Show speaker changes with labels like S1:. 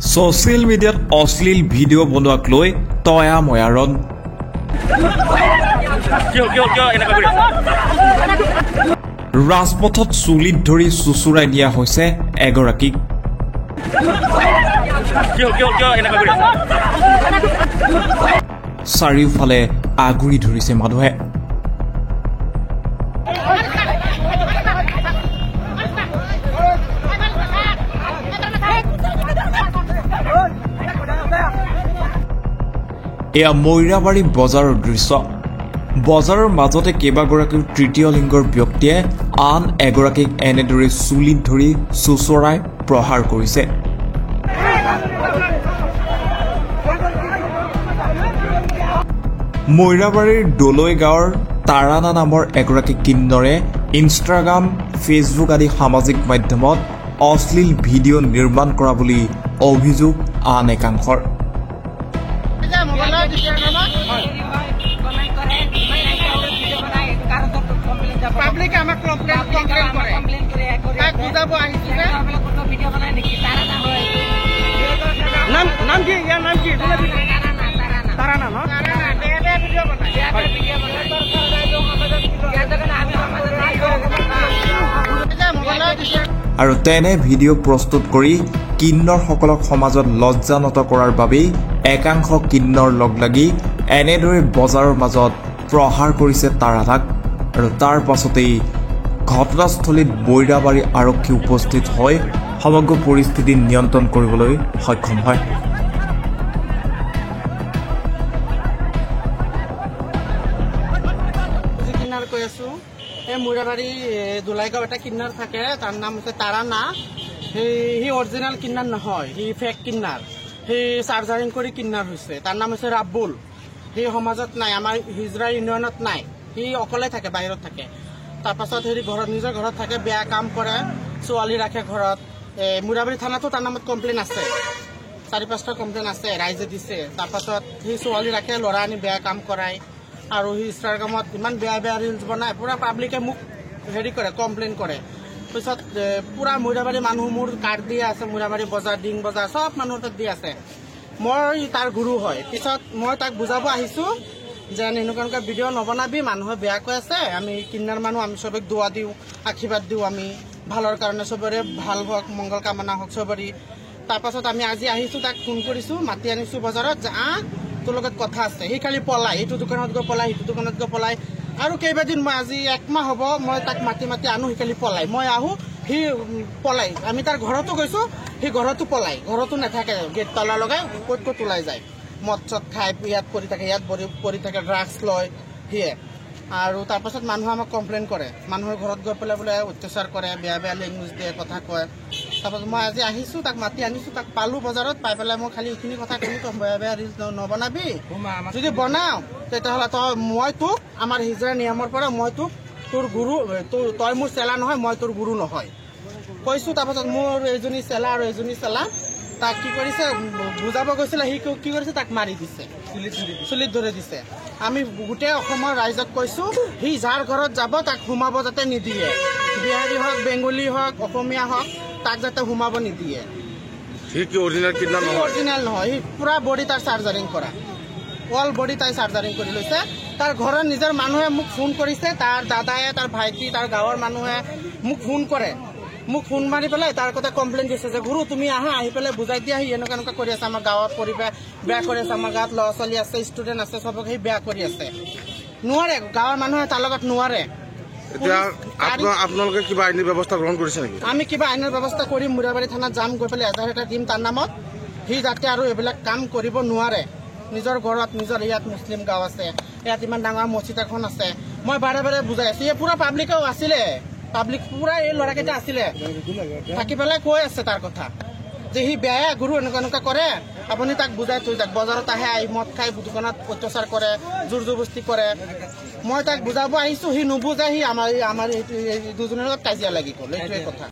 S1: social মিডিয়াত অশ্লীল video' বনোৱাক লৈ তয়া ময়াৰণ ৰাজপথত চুলিত ধৰি চুচুৰাই দিয়া হৈছে এগৰাকীক চাৰিওফালে আগুৰি ধৰিছে মানুহে এয়া মৈৰাবাৰী বজাৰৰ দৃশ্য বজাৰৰ মাজতে কেইবাগৰাকী তৃতীয় লিংগৰ ব্যক্তিয়ে আন এগৰাকীক এনেদৰে চুলিত ধৰি চুচৰাই প্ৰহাৰ কৰিছে মৈৰাবাৰীৰ দলৈ গাঁৱৰ তাৰানা নামৰ এগৰাকী কিন্নৰে ইনষ্টাগ্ৰাম ফেচবুক আদি সামাজিক মাধ্যমত অশ্লীল ভিডিঅ' নিৰ্মাণ কৰা বুলি অভিযোগ আন একাংশৰ
S2: পাব্লিক আমাক কমপ্লেইন কৰে তাক বুজাব আহিছে নাম কি ইয়াৰ নাম কি তাৰানা ন
S1: আৰু তেনে ভিডিঅ' প্ৰস্তুত কৰি কিন্নৰসকলক সমাজত লজ্জানত কৰাৰ বাবেই একাংশ কিন্নৰ লগ লাগি এনেদৰে বজাৰৰ মাজত প্ৰহাৰ কৰিছে তাৰানাক আৰু তাৰ পাছতেই ঘটনাস্থলীত মৈৰাবাৰী আৰক্ষী উপস্থিত হৈ সমগ্ৰ পৰিস্থিতি নিয়ন্ত্ৰণ কৰিবলৈ সক্ষম হয়
S2: মৈৰাবাৰী দোলাইগাঁও এটা কিন্নাৰ থাকে তাৰ নাম হৈছে তাৰানা সি অৰিজিনেল কিন্নাৰ নহয় সি ফেক কিন্নাৰ সি চাৰ্জাৰিং কৰি কিন্নাৰ হৈছে তাৰ নাম হৈছে ৰাব্বুল সি সমাজত নাই আমাৰ হিজৰা ইউনিয়নত নাই সি অকলে থাকে বাহিৰত থাকে তাৰপাছত হেৰি ঘৰত নিজৰ ঘৰত থাকে বেয়া কাম কৰে ছোৱালী ৰাখে ঘৰত মৈৰাবাৰী থানাতো তাৰ নামত কমপ্লেইন আছে 4-5টা কমপ্লেইন আছে ৰাইজে দিছে তাৰপাছত সি ছোৱালী ৰাখে ল'ৰা আনি বেয়া কাম কৰায় আৰু সি ইনষ্টাগ্ৰামত ইমান বেয়া বেয়া ৰিলছ বনায় পুৰা পাব্লিকে মোক হেৰি কৰে কমপ্লেইন কৰে পিছত পুৰা মৈৰাবাৰী মানুহ মোৰ কাৰ্ড দি আছে মৈৰাবাৰী বজাৰ ডিং বজাৰ চব মানুহৰ তাত দি আছে মই তাৰ গুৰু হয় পিছত মই তাক বুজাব আহিছোঁ যে এনেকুৱা ভিডিঅ' নবনাবি মানুহে বেয়া কৈ আছে আমি কিন্নাৰ মানুহ আমি চবেক দোৱা দিওঁ আশীৰ্বাদ দিওঁ আমি ভালৰ কাৰণে চবৰে ভাল হওক মংগল কামনা হওক চবৰে তাৰপাছত আমি আজি আহিছোঁ তাক ফোন কৰিছোঁ মাতি আনিছোঁ বজাৰত যে তোৰ লগত কথা আছে সি খালি পলাই এইটো দোকানত গৈ পলাই সিটো দোকানত গৈ পলাই আৰু কেইবাদিন মই আজি 1 মাহ হ'ব মই তাক মাতি আনো সি খালি পলাই মই আহোঁ সি পলাই আমি তাৰ ঘৰতো গৈছোঁ সি ঘৰতো পলাই ঘৰতো নাথাকে গেট তলা লগাই ক'ত ওলাই যায় মদ চদ খাই ইয়াত পৰি থাকে ইয়াত পৰি থাকে ড্ৰাগছ লয় সিয়ে আৰু তাৰপাছত মানুহে আমাক কমপ্লেইন কৰে মানুহৰ ঘৰত গৈ পেলাই বোলে অত্যাচাৰ কৰে বেয়া বেয়া লেংগুৱেজ দিয়ে কথা কয় তাৰপাছত মই আজি আহিছোঁ তাক মাতি আনিছোঁ তাক পালোঁ বজাৰত পাই পেলাই মই খালি এইখিনি কথা ক'লোঁ তই বেয়া বেয়া ৰিলছ নবনাবি যদি বনাওঁ তেতিয়াহ'লে মই তোক আমাৰ হিজৰা নিয়মৰ পৰা মই তোক তোৰ গুৰু তই মোৰ চেলা নহয় মই তোৰ গুৰু নহয় কৈছোঁ তাৰপাছত মোৰ এজনী চেলা আৰু এজনী চেলা তাক কি কৰিছে বুজাব গৈছিলে সি কি কৰিছে তাক মাৰি দিছে চুলিত ধৰি দিছে আমি গোটেই অসমৰ ৰাইজক কৈছোঁ সি যাৰ ঘৰত যাব তাক সোমাব যাতে নিদিয়ে বিহাৰী হওক বেংগলী হওক অসমীয়া হওক তাক যাতে সোমাব নিদিয়ে অৰিজিনেল নহয় সি পুৰা বডি তাৰ চাৰ্জাৰিং কৰা অল বডি তাই চাৰ্জাৰিং কৰি লৈছে তাৰ ঘৰৰ নিজৰ মানুহে মোক ফোন কৰিছে তাৰ দাদায়ে তাৰ ভাইটি তাৰ গাঁৱৰ মানুহে মোক ফোন কৰে মোক ফোন মাৰি পেলাই তাৰ কথা কমপ্লেইন দিছে যে গুৰু তুমি আহি পেলাই বুজাই দিয়া সি এনেকুৱা কৰি আছে আমাৰ গাঁৱত পৰিৱেশ বেয়া কৰি আছে আমাৰ গাঁৱত ল'ৰা ছোৱালী আছে ষ্টুডেণ্ট আছে চবক সি বেয়া কৰি আছে নোৱাৰে গাঁৱৰ মানুহে তাৰ লগত নোৱাৰে
S3: আপোনালোকে কিবা আইনী ব্যৱস্থা গ্ৰহণ কৰিছে নেকি
S2: আমি কিবা আইনৰ ব্যৱস্থা কৰিম মৈৰাবাৰী থানাত যাম গৈ পেলাই এজাহাৰ এটা দিম তাৰ নামত সি যাতে আৰু এইবিলাক কাম কৰিব নোৱাৰে নিজৰ ঘৰত নিজৰ ইয়াত মুছলিম গাঁও আছে ইয়াত ইমান ডাঙৰ মছজিদ এখন আছে মই বাৰে বাৰে বুজাই আছোঁ পুৰা পাব্লিকেও আছিলে পাব্লিক পুৰা এই ল'ৰাকেইটা আছিলে থাকি পেলাই কৈ আছে তাৰ কথা যে সি বেয়া গুৰু এনেকুৱা কৰে আপুনি তাক বুজাই থৈ যাওক বজাৰত আহে মদ খাই দোকানত অত্যাচাৰ কৰে জোৰ জবস্তি কৰে মই তাক বুজাব আহিছোঁ সি নুবুজে সি আমাৰ দুজনৰ লগত কাজিয়া লাগি গ'ল এইটোৱে কথা